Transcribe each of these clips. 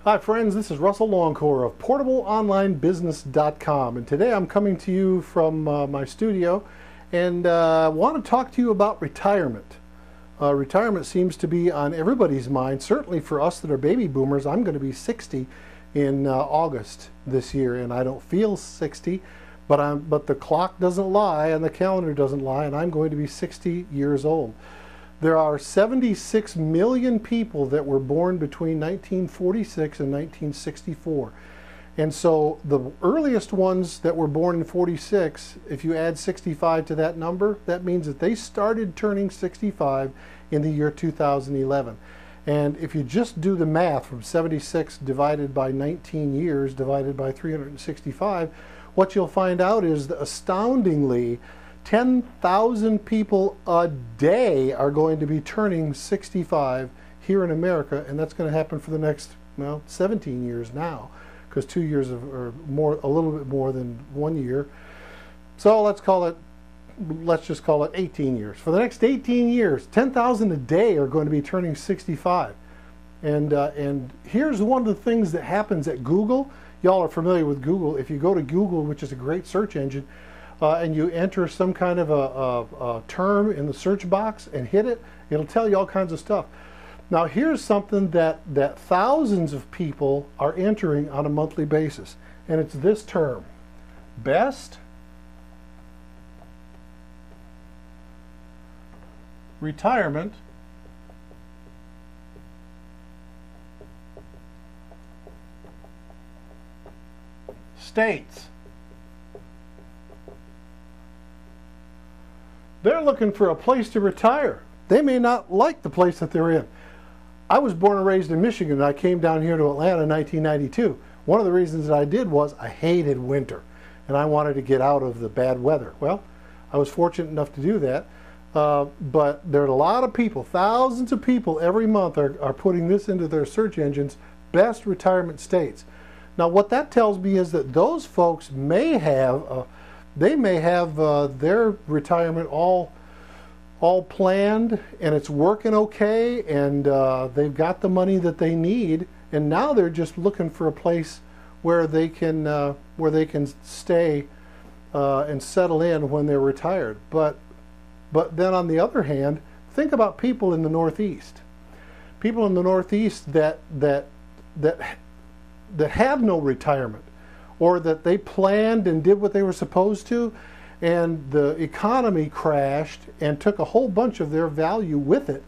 Hi friends, this is Russell Longcore of PortableOnlineBusiness.com, and today I'm coming to you from my studio and want to talk to you about retirement. Retirement seems to be on everybody's mind, certainly for us that are baby boomers. I'm going to be 60 in August this year, and I don't feel 60, but the clock doesn't lie and the calendar doesn't lie, and I'm going to be 60 years old. There are 76 million people that were born between 1946 and 1964. And so the earliest ones that were born in 46, if you add 65 to that number, that means that they started turning 65 in the year 2011. And if you just do the math from 76 divided by 19 years divided by 365, what you'll find out is that astoundingly 10,000 people a day are going to be turning 65 here in America, and that's going to happen for the next, well, 17 years now, because 2 years or more, a little bit more than 1 year. So let's just call it 18 years. For the next 18 years, 10,000 a day are going to be turning 65. And here's one of the things that happens at Google. Y'all are familiar with Google. If you go to Google, which is a great search engine, and you enter some kind of a term in the search box and hit it, it'll tell you all kinds of stuff. Now here's something that thousands of people are entering on a monthly basis, and it's this term: best retirement states. They're looking for a place to retire. They may not like the place that they're in. I was born and raised in Michigan, and I came down here to Atlanta in 1992. One of the reasons that I did was I hated winter, and I wanted to get out of the bad weather. Well, I was fortunate enough to do that, but there are a lot of people, thousands of people every month are putting this into their search engines: best retirement states. Now what that tells me is that those folks may have their retirement all planned, and it's working okay, and they've got the money that they need, and now they're just looking for a place where they can stay and settle in when they're retired. But then on the other hand, think about people in the Northeast. People in the Northeast that have no retirement, or that they planned and did what they were supposed to, and the economy crashed and took a whole bunch of their value with it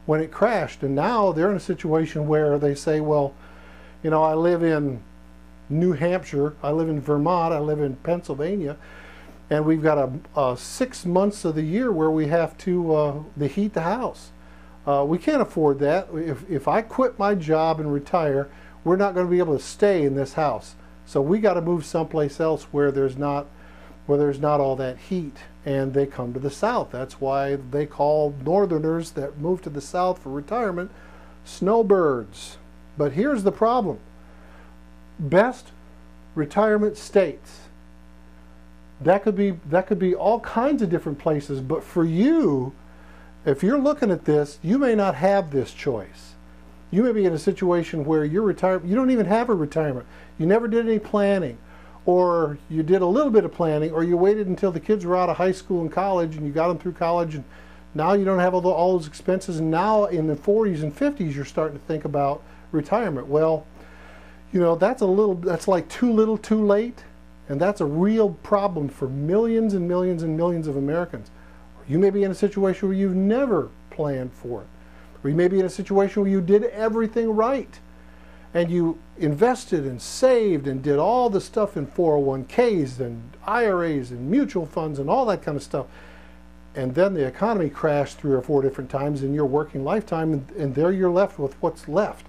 when it crashed. And now they're in a situation where they say, well, you know, I live in New Hampshire, I live in Vermont, I live in Pennsylvania, and we've got a 6 months of the year where we have to heat the house. We can't afford that. If I quit my job and retire, we're not going to be able to stay in this house. So we got to move someplace else where there's not all that heat, and they come to the South. That's why they call Northerners that move to the South for retirement snowbirds. But here's the problem: best retirement states. That could be all kinds of different places. But for you, if you're looking at this, you may not have this choice. You may be in a situation where you're retired, you don't even have a retirement. You never did any planning, or you did a little bit of planning, or you waited until the kids were out of high school and college and you got them through college, and now you don't have all those expenses, and now in the 40s and 50s you're starting to think about retirement. Well, you know, that's like too little too late, and that's a real problem for millions and millions and millions of Americans. You may be in a situation where you've never planned for it. Or you may be in a situation where you did everything right, and you invested and saved and did all the stuff in 401ks and IRAs and mutual funds and all that kind of stuff. And then the economy crashed 3 or 4 different times in your working lifetime, and there you're left with what's left.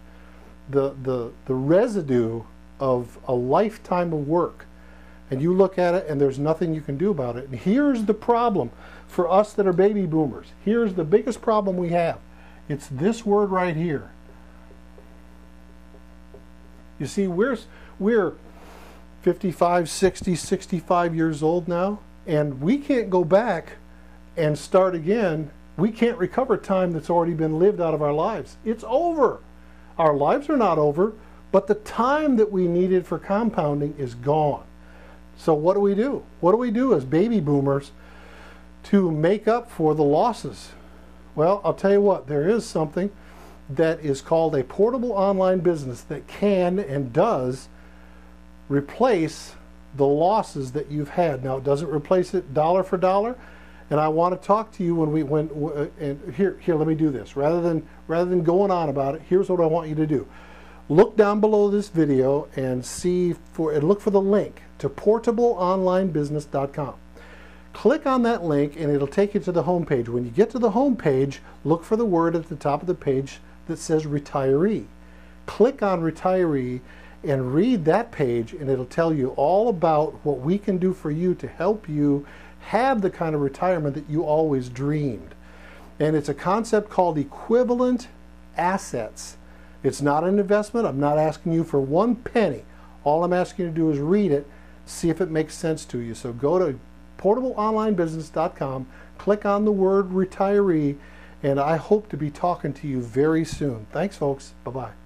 The residue of a lifetime of work. And you look at it and there's nothing you can do about it. And here's the problem for us that are baby boomers. Here's the biggest problem we have. It's this word right here. You see, we're 55, 60, 65 years old now, and we can't go back and start again. We can't recover time that's already been lived out of our lives. It's over. Our lives are not over, But the time that we needed for compounding is gone. So what do we do? What do we do as baby boomers to make up for the losses? Well, I'll tell you what, there is something that is called a portable online business that can and does replace the losses that you've had. Now, it doesn't replace it dollar for dollar, and I want to talk to you and here let me do this. Rather than going on about it, here's what I want you to do. Look down below this video and look for the link to portableonlinebusiness.com. Click on that link and it'll take you to the home page. When you get to the home page, look for the word at the top of the page that says retiree. Click on retiree and read that page, and it'll tell you all about what we can do for you to help you have the kind of retirement that you always dreamed. And it's a concept called equivalent assets. It's not an investment. I'm not asking you for one penny. All I'm asking you to do is read it, see if it makes sense to you. So go to portableonlinebusiness.com, click on the word retiree, and I hope to be talking to you very soon. Thanks, folks. Bye-bye.